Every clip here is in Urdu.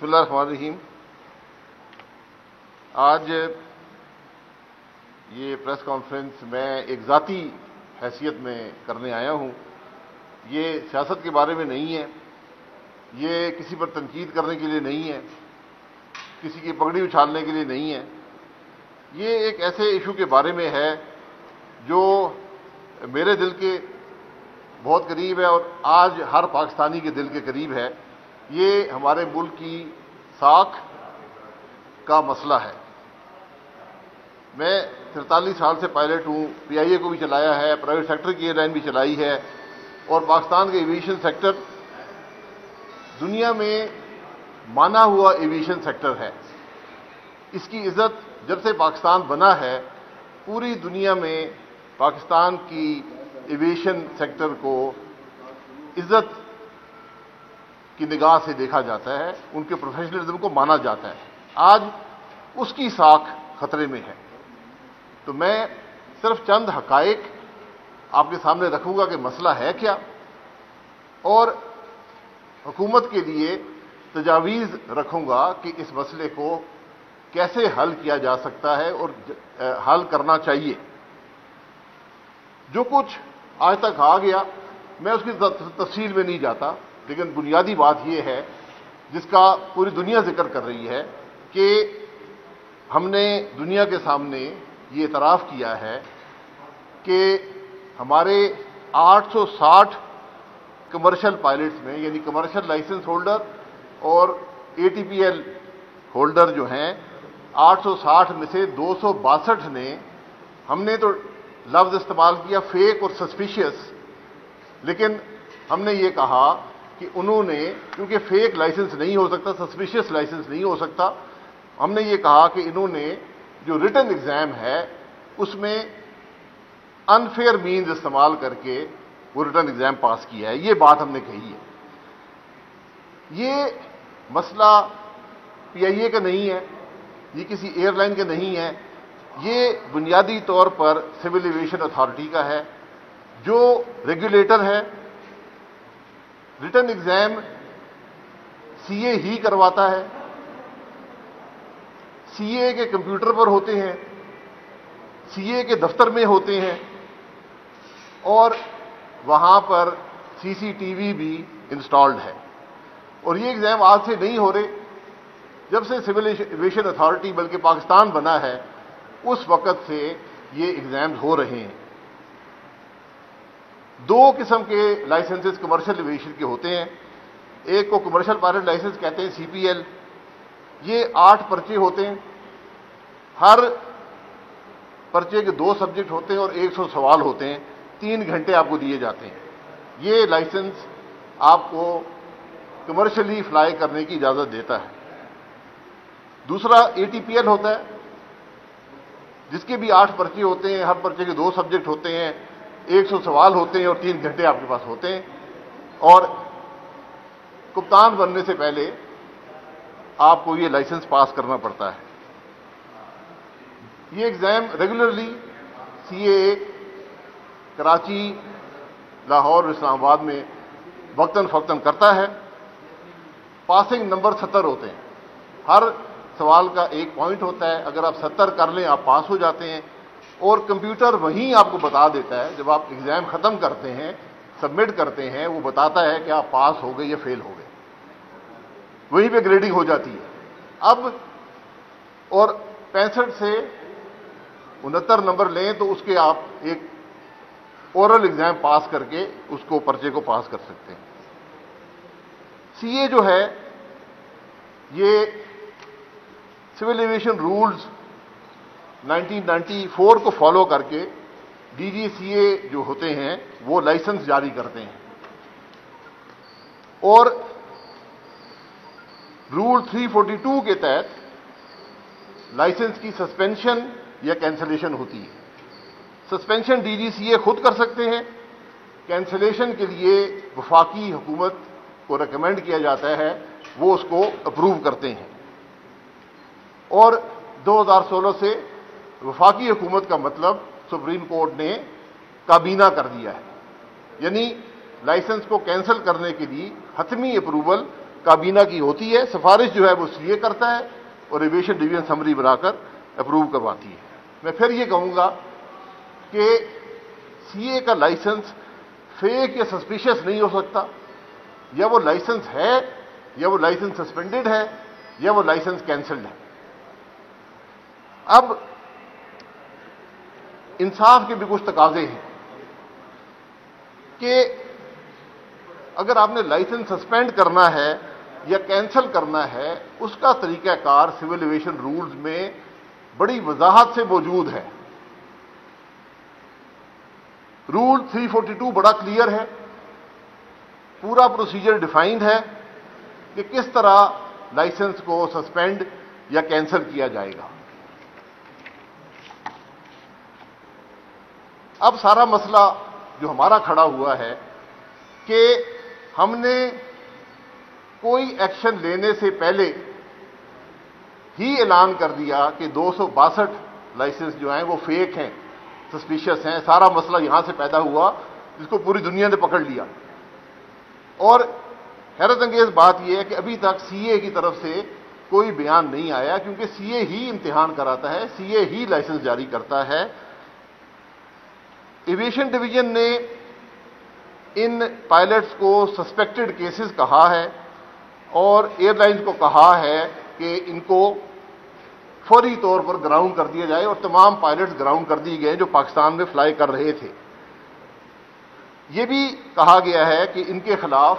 بسم اللہ الرحمن الرحیم۔ آج یہ پریس کانفرنس میں ایک ذاتی حیثیت میں کرنے آیا ہوں۔ یہ سیاست کے بارے میں نہیں ہے، یہ کسی پر تنقید کرنے کے لیے نہیں ہے، کسی کی پگڑی اچھالنے کے لیے نہیں ہے۔ یہ ایک ایسے ایشو کے بارے میں ہے جو میرے دل کے بہت قریب ہے اور آج ہر پاکستانی کے دل کے قریب ہے۔ یہ ہمارے ملک کی ساکھ کا مسئلہ ہے۔ میں 43 سال سے پائلٹ ہوں، پی آئی اے کو بھی چلایا ہے، پرائیویٹ سیکٹر کی ایئر لائن بھی چلائی ہے، اور پاکستان کا ایویشن سیکٹر دنیا میں مانا ہوا ایویشن سیکٹر ہے۔ اس کی عزت جب سے پاکستان بنا ہے پوری دنیا میں پاکستان کی ایویشن سیکٹر کو عزت کی نگاہ سے دیکھا جاتا ہے، ان کے پروفیشنلزم کو مانا جاتا ہے۔ آج اس کی ساکھ خطرے میں ہے، تو میں صرف چند حقائق آپ کے سامنے رکھوں گا کہ مسئلہ ہے کیا، اور حکومت کے لیے تجاویز رکھوں گا کہ اس مسئلے کو کیسے حل کیا جا سکتا ہے اور حل کرنا چاہیے۔ جو کچھ آج تک آ گیا میں اس کی تفصیل میں نہیں جاتا، لیکن بنیادی بات یہ ہے جس کا پوری دنیا ذکر کر رہی ہے کہ ہم نے دنیا کے سامنے یہ اعتراف کیا ہے کہ ہمارے 860 کمرشل پائلٹس میں، یعنی کمرشل لائسنس ہولڈر اور اے ٹی پی ایل ہولڈر جو ہیں، 860 میں سے 262 نے، ہم نے تو لفظ استعمال کیا فیک اور سسپیشیس، لیکن ہم نے یہ کہا کہ انہوں نے، کیونکہ فیک لائسنس نہیں ہو سکتا، سسپیشیس لائسنس نہیں ہو سکتا، ہم نے یہ کہا کہ انہوں نے جو ریٹن ایگزام ہے اس میں انفیئر مینز استعمال کر کے وہ ریٹن ایگزام پاس کیا ہے۔ یہ بات ہم نے کہی ہے۔ یہ مسئلہ پی آئی اے کا نہیں ہے، یہ کسی ایئر لائن کا نہیں ہے، یہ بنیادی طور پر سول ایویشن اتھارٹی کا ہے جو ریگولیٹر ہے۔ ریٹن ایگزام سی اے ہی کرواتا ہے، سی اے کے کمپیوٹر پر ہوتے ہیں، سی اے کے دفتر میں ہوتے ہیں، اور وہاں پر سی سی ٹی وی بھی انسٹالڈ ہے۔ اور یہ ایگزام آج سے نہیں ہو رہے، جب سے سول ایویشن اتھارٹی بلکہ پاکستان بنا ہے اس وقت سے یہ ایگزامز ہو رہے ہیں۔ دو قسم کے لائسنسز کمرشل ایویشن کے ہوتے ہیں، ایک کو کمرشل پائلٹ لائسنس کہتے ہیں، سی پی ایل۔ یہ 8 پرچے ہوتے ہیں، ہر پرچے کے 2 سبجیکٹ ہوتے ہیں اور 100 سوال ہوتے ہیں، 3 گھنٹے آپ کو دیے جاتے ہیں۔ یہ لائسنس آپ کو کمرشلی فلائی کرنے کی اجازت دیتا ہے۔ دوسرا اے ٹی پی ایل ہوتا ہے جس کے بھی 8 پرچے ہوتے ہیں، ہر پرچے کے 2 سبجیکٹ ہوتے ہیں، 100 سوال ہوتے ہیں اور 3 گھنٹے آپ کے پاس ہوتے ہیں، اور کپتان بننے سے پہلے آپ کو یہ لائسنس پاس کرنا پڑتا ہے۔ یہ ایگزام ریگولرلی سی اے کراچی، لاہور، اسلام آباد میں وقتاً فوقتاً کرتا ہے۔ پاسنگ نمبر 70 ہوتے ہیں، ہر سوال کا 1 پوائنٹ ہوتا ہے، اگر آپ 70 کر لیں آپ پاس ہو جاتے ہیں، اور کمپیوٹر وہیں آپ کو بتا دیتا ہے، جب آپ ایگزام ختم کرتے ہیں، سبمٹ کرتے ہیں، وہ بتاتا ہے کہ آپ پاس ہو گئے یا فیل ہو گئے، وہیں پہ گریڈنگ ہو جاتی ہے۔ اب اور 65 سے 69 نمبر لیں تو اس کے آپ ایک اورل ایگزام پاس کر کے اس کو پرچے کو پاس کر سکتے ہیں۔ سی اے جو ہے یہ سول ایویشن رولز 1994 کو فالو کر کے ڈی جی سی اے جو ہوتے ہیں وہ لائسنس جاری کرتے ہیں، اور رول 342 کے تحت لائسنس کی سسپینشن یا کینسلیشن ہوتی ہے۔ سسپینشن ڈی جی سی اے خود کر سکتے ہیں، کینسلیشن کے لیے وفاقی حکومت کو ریکمینڈ کیا جاتا ہے، وہ اس کو اپروو کرتے ہیں، اور 2016 سے وفاقی حکومت کا مطلب سپریم کورٹ نے کابینہ کر دیا ہے، یعنی لائسنس کو کینسل کرنے کے لیے حتمی اپروول کابینہ کی ہوتی ہے، سفارش جو ہے وہ سی اے کرتا ہے اور ایویشن ڈویژن سمری بنا کر اپروو کرواتی ہے۔ میں پھر یہ کہوں گا کہ سی اے کا لائسنس فیک یا سسپیشس نہیں ہو سکتا، یا وہ لائسنس ہے یا وہ لائسنس سسپینڈڈ ہے یا وہ لائسنس کینسلڈ ہے۔ اب انصاف کے بھی کچھ تقاضے ہیں کہ اگر آپ نے لائسنس سسپینڈ کرنا ہے یا کینسل کرنا ہے، اس کا طریقہ کار سول ایویشن رولز میں بڑی وضاحت سے موجود ہے۔ رول 342 بڑا کلیئر ہے، پورا پروسیجر ڈیفائنڈ ہے کہ کس طرح لائسنس کو سسپینڈ یا کینسل کیا جائے گا۔ اب سارا مسئلہ جو ہمارا کھڑا ہوا ہے کہ ہم نے کوئی ایکشن لینے سے پہلے ہی اعلان کر دیا کہ 262 لائسنس جو ہیں وہ فیک ہیں، سسپیشس ہیں۔ سارا مسئلہ یہاں سے پیدا ہوا، جس کو پوری دنیا نے پکڑ لیا۔ اور حیرت انگیز بات یہ ہے کہ ابھی تک سی اے کی طرف سے کوئی بیان نہیں آیا، کیونکہ سی اے ہی امتحان کراتا ہے، سی اے ہی لائسنس جاری کرتا ہے۔ ایویشن ڈویژن نے ان پائلٹس کو سسپیکٹڈ کیسز کہا ہے اور ایئر لائنز کو کہا ہے کہ ان کو فوری طور پر گراؤنڈ کر دیا جائے، اور تمام پائلٹس گراؤنڈ کر دیے گئے جو پاکستان میں فلائی کر رہے تھے۔ یہ بھی کہا گیا ہے کہ ان کے خلاف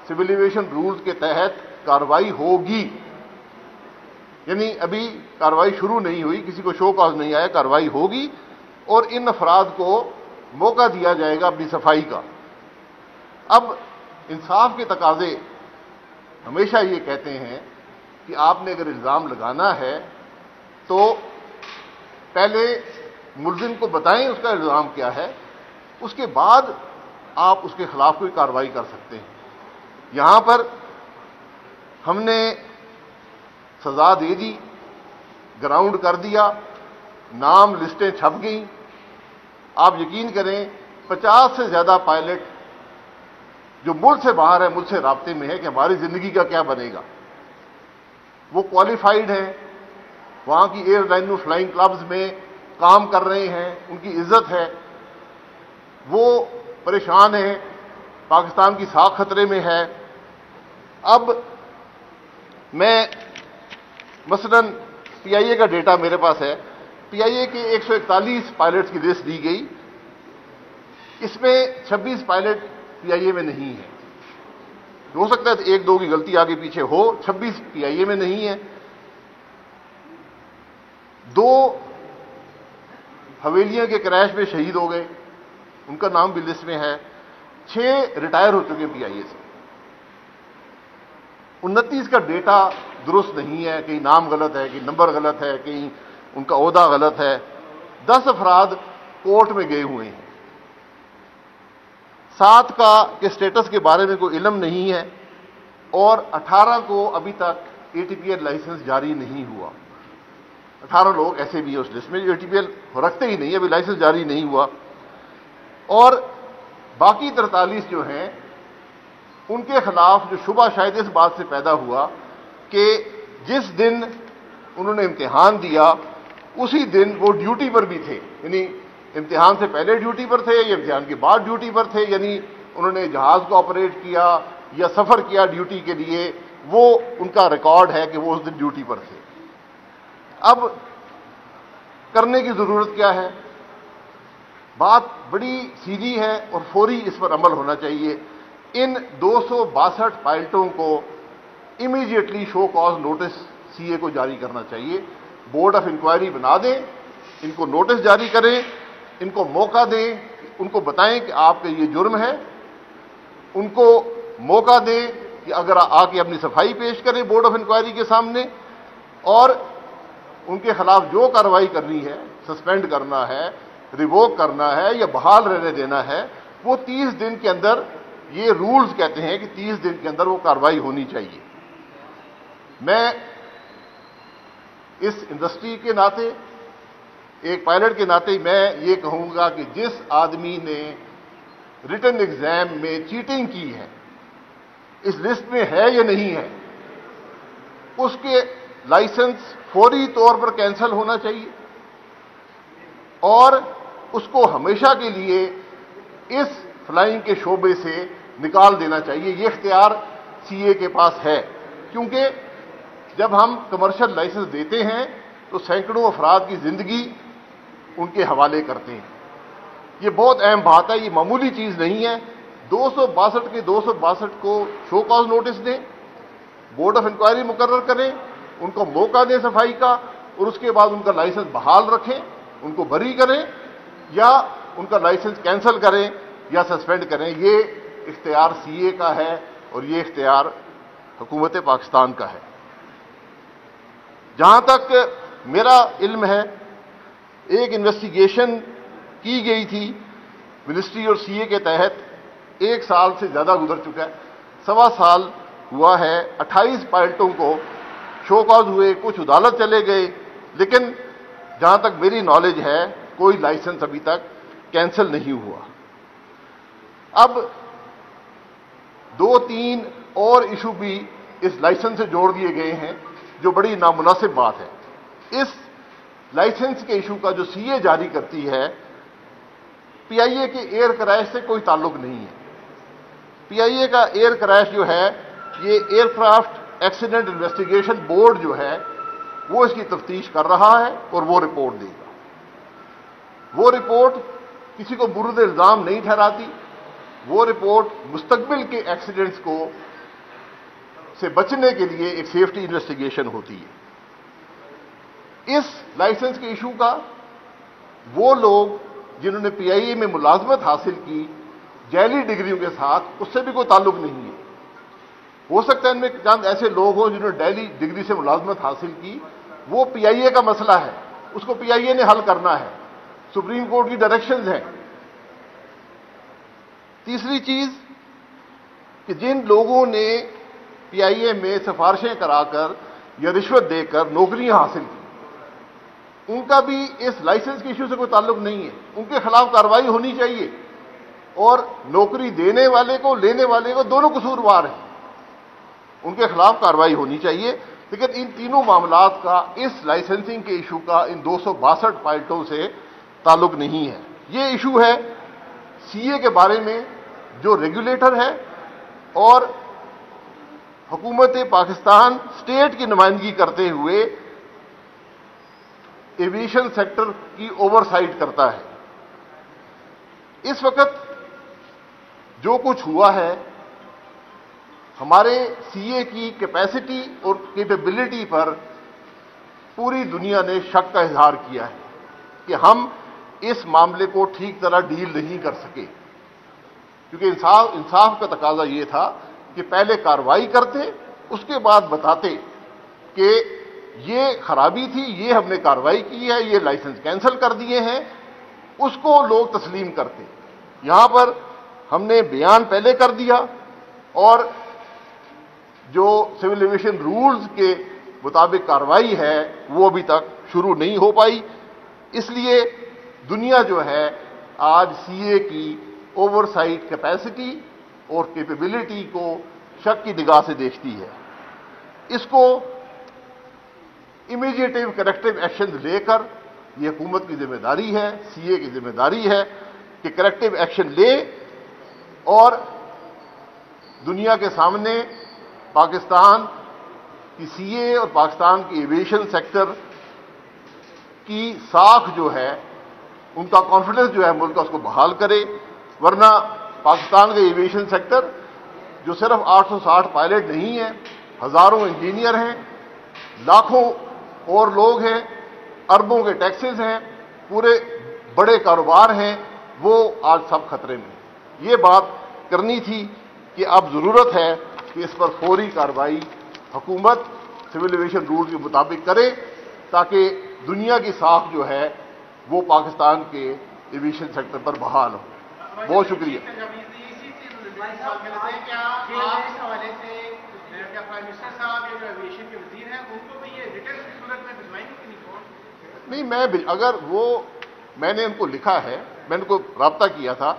سول ایویشن رولز کے تحت کارروائی ہوگی، یعنی ابھی کارروائی شروع نہیں ہوئی، کسی کو شو کاز نہیں آیا، کارروائی ہوگی اور ان افراد کو موقع دیا جائے گا اپنی صفائی کا۔ اب انصاف کے تقاضے ہمیشہ یہ کہتے ہیں کہ آپ نے اگر الزام لگانا ہے تو پہلے ملزم کو بتائیں اس کا الزام کیا ہے، اس کے بعد آپ اس کے خلاف کوئی کارروائی کر سکتے ہیں۔ یہاں پر ہم نے سزا دے دی، گراؤنڈ کر دیا، نام لسٹیں چھپ گئیں۔ آپ یقین کریں 50 سے زیادہ پائلٹ جو ملک سے باہر ہے، ملک سے رابطے میں ہے کہ ہماری زندگی کا کیا بنے گا، وہ کوالیفائڈ ہیں، وہاں کی ایئر لائن فلائنگ کلبز میں کام کر رہے ہیں، ان کی عزت ہے، وہ پریشان ہیں، پاکستان کی ساکھ خطرے میں ہے۔ اب میں مثلا پی آئی اے کا ڈیٹا میرے پاس ہے، پی آئی اے کے 141 پائلٹس کی لسٹ دی گئی، اس میں 26 پائلٹ پی آئی اے میں نہیں ہے۔ ہو سکتا ہے ایک دو کی غلطی آگے پیچھے ہو، 26 پی آئی اے میں نہیں ہے۔ 2 حویلیاں کے کریش میں شہید ہو گئے، ان کا نام بھی لسٹ میں ہے۔ 6 ریٹائر ہو چکے پی آئی اے سے۔ 29 کا ڈیٹا درست نہیں ہے، کہیں نام غلط ہے، کہیں نمبر غلط ہے، کہیں ان کا عہدہ غلط ہے۔ 10 افراد کورٹ میں گئے ہوئے ہیں۔ 7 کا کے سٹیٹس کے بارے میں کوئی علم نہیں ہے، اور 18 کو ابھی تک A T P L licence جاری نہیں ہوا۔ 18 لوگ ایسے بھی ہیں اس لسٹ میں جو اے ٹی پی ایل رکھتے ہی نہیں، ابھی لائسنس جاری نہیں ہوا۔ اور باقی 43 جو ہیں ان کے خلاف جو شبہ شاید اس بات سے پیدا ہوا کہ جس دن انہوں نے امتحان دیا اسی دن وہ ڈیوٹی پر بھی تھے، یعنی امتحان سے پہلے ڈیوٹی پر تھے یا امتحان کے بعد ڈیوٹی پر تھے، یعنی انہوں نے جہاز کو آپریٹ کیا یا سفر کیا ڈیوٹی کے لیے، وہ ان کا ریکارڈ ہے کہ وہ اس دن ڈیوٹی پر تھے۔ اب کرنے کی ضرورت کیا ہے؟ بات بڑی سیدھی ہے اور فوری اس پر عمل ہونا چاہیے۔ ان 262 پائلٹوں کو امیڈیٹلی شو کاز نوٹس سی اے کو جاری کرنا چاہیے، بورڈ آف انکوائری بنا دیں، ان کو نوٹس جاری کریں، ان کو موقع دیں، ان کو بتائیں کہ آپ کا یہ جرم ہے، ان کو موقع دیں کہ اگر آ کے اپنی صفائی پیش کریں بورڈ آف انکوائری کے سامنے، اور ان کے خلاف جو کارروائی کرنی ہے، سسپینڈ کرنا ہے، ریووک کرنا ہے یا بحال رہنے دینا ہے، وہ 30 دن کے اندر، یہ رولز کہتے ہیں کہ 30 دن کے اندر وہ کارروائی ہونی چاہیے۔ میں اس انڈسٹری کے ناطے، ایک پائلٹ کے ناطے میں یہ کہوں گا کہ جس آدمی نے ریٹن ایگزام میں چیٹنگ کی ہے اس لسٹ میں ہے یا نہیں ہے، اس کے لائسنس فوری طور پر کینسل ہونا چاہیے اور اس کو ہمیشہ کے لیے اس فلائنگ کے شعبے سے نکال دینا چاہیے۔ یہ اختیار سی اے کے پاس ہے، کیونکہ جب ہم کمرشل لائسنس دیتے ہیں تو سینکڑوں افراد کی زندگی ان کے حوالے کرتے ہیں۔ یہ بہت اہم بات ہے، یہ معمولی چیز نہیں ہے۔ 262 کے 262 کو شو کاز نوٹس دیں، بورڈ آف انکوائری مقرر کریں، ان کو موقع دیں صفائی کا، اور اس کے بعد ان کا لائسنس بحال رکھیں، ان کو بری کریں یا ان کا لائسنس کینسل کریں یا سسپینڈ کریں۔ یہ اختیار سی اے کا ہے اور یہ اختیار حکومت پاکستان کا ہے۔ جہاں تک میرا علم ہے، ایک انویسٹیگیشن کی گئی تھی منسٹری اور سی اے کے تحت، 1 سال سے زیادہ گزر چکا ہے، 1.25 سال ہوا ہے۔ 28 پائلٹوں کو شو کاز ہوئے، کچھ عدالت چلے گئے، لیکن جہاں تک میری نالج ہے کوئی لائسنس ابھی تک کینسل نہیں ہوا۔ اب 2-3 اور ایشو بھی اس لائسنس سے جوڑ دیے گئے ہیں جو بڑی نامناسب بات ہے۔ اس لائسنس کے ایشو کا جو سی اے جاری کرتی ہے، پی آئی اے کے ایئر کریش سے کوئی تعلق نہیں ہے۔ پی آئی اے کا ایئر کریش جو ہے، یہ aircraft accident investigation board جو ہے وہ اس کی تفتیش کر رہا ہے اور وہ رپورٹ دے گا۔ وہ رپورٹ کسی کو برد الزام نہیں ٹھہراتی، وہ رپورٹ مستقبل کے ایکسیڈنٹس کو سے بچنے کے لیے ایک سیفٹی انویسٹیگیشن ہوتی ہے۔ اس لائسنس کے ایشو کا وہ لوگ جنہوں نے پی آئی اے میں ملازمت حاصل کی جعلی ڈگریوں کے ساتھ، اس سے بھی کوئی تعلق نہیں ہے۔ ہو سکتا ہے ان میں چند ایسے لوگ ہوں جنہوں نے جعلی ڈگری سے ملازمت حاصل کی، وہ پی آئی اے کا مسئلہ ہے، اس کو پی آئی اے نے حل کرنا ہے، سپریم کورٹ کی ڈائریکشنز ہیں۔ تیسری چیز کہ جن لوگوں نے پی آئی اے میں سفارشیں کرا کر یا رشوت دے کر نوکریاں حاصل کی، ان کا بھی اس لائسنس کے ایشو سے کوئی تعلق نہیں ہے، ان کے خلاف کارروائی ہونی چاہیے، اور نوکری دینے والے کو لینے والے کو دونوں قصوروار ہیں، ان کے خلاف کارروائی ہونی چاہیے۔ لیکن ان تینوں معاملات کا اس لائسنسنگ کے ایشو کا ان 262 پائلٹوں سے تعلق نہیں ہے۔ یہ ایشو ہے سی اے کے بارے میں جو ریگولیٹر ہے اور حکومت پاکستان اسٹیٹ کی نمائندگی کرتے ہوئے ایویشن سیکٹر کی اوور سائٹ کرتا ہے۔ اس وقت جو کچھ ہوا ہے، ہمارے سی اے کی کیپیسٹی اور کیپیبلٹی پر پوری دنیا نے شک کا اظہار کیا ہے کہ ہم اس معاملے کو ٹھیک طرح ڈیل نہیں کر سکے، کیونکہ انصاف کا تقاضا یہ تھا کہ پہلے کارروائی کرتے، اس کے بعد بتاتے کہ یہ خرابی تھی، یہ ہم نے کارروائی کی ہے، یہ لائسنس کینسل کر دیے ہیں، اس کو لوگ تسلیم کرتے۔ یہاں پر ہم نے بیان پہلے کر دیا اور جو سول ایویشن رولز کے مطابق کارروائی ہے وہ ابھی تک شروع نہیں ہو پائی۔ اس لیے دنیا جو ہے آج سی اے کی اوور سائٹ کیپیسٹی اور کیپیبلٹی کو شک کی نگاہ سے دیکھتی ہے۔ اس کو امیڈیٹو کریکٹو ایکشن لے کر، یہ حکومت کی ذمہ داری ہے، سی اے کی ذمہ داری ہے کہ کریکٹو ایکشن لے اور دنیا کے سامنے پاکستان کی سی اے اور پاکستان کی ایویشن سیکٹر کی ساکھ جو ہے، ان کا کانفیڈنس جو ہے ملک کا، اس کو بحال کرے۔ ورنہ پاکستان کا ایویشن سیکٹر جو صرف 860 پائلٹ نہیں ہیں، ہزاروں انجینئر ہیں، لاکھوں اور لوگ ہیں، اربوں کے ٹیکسز ہیں، پورے بڑے کاروبار ہیں، وہ آج سب خطرے میں ہیں۔ یہ بات کرنی تھی کہ اب ضرورت ہے کہ اس پر فوری کارروائی حکومت سول ایویشن رول کے مطابق کرے تاکہ دنیا کی ساکھ جو ہے وہ پاکستان کے ایویشن سیکٹر پر بحال ہو۔ بہت شکریہ۔ نہیں، اگر میں نے ان کو لکھا ہے، میں نے ان کو رابطہ کیا تھا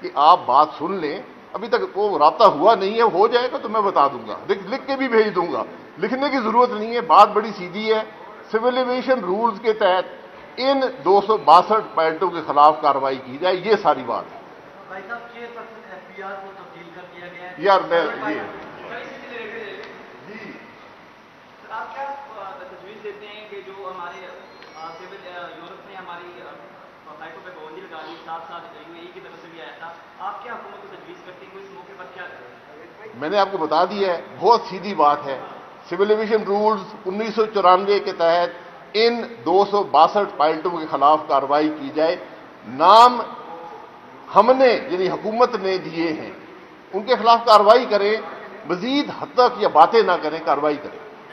کہ آپ بات سن لیں ابھی تک وہ رابطہ ہوا نہیں ہے، ہو جائے گا تو میں بتا دوں گا، لکھ کے بھی بھیج دوں گا، لکھنے کی ضرورت نہیں ہے، بات بڑی سیدھی ہے۔ سول ایویشن رولز کے تحت ان 262 پائلٹوں کے خلاف کارروائی کی جائے، یہ ساری بات ہے۔ بھائی صاحب چیئرپرسن FBR کو تبدیل کر دیا گیا ہے یار میں آپ کیا تجویز دیتے ہیں کہ جو ہمارے یورپ نے ہماری فلائٹوں پہ پابندی لگا دی، ساتھ ساتھ UAE کی طرف سے بھی آیا تھا، آپ کیا حکومت کو تجویز کرتے ہیں کہ اس موقع پر کیا کریں؟ میں نے آپ کو بتا دیا ہے، بہت سیدھی بات ہے۔ سول ایویشن رولز 1994 کے تحت ان 262 پائلٹوں کے خلاف کارروائی کی جائے، نام ہم نے یعنی حکومت نے دیے ہیں، ان کے خلاف کارروائی کریں، مزید حد تک یا باتیں نہ کریں، کارروائی کریں۔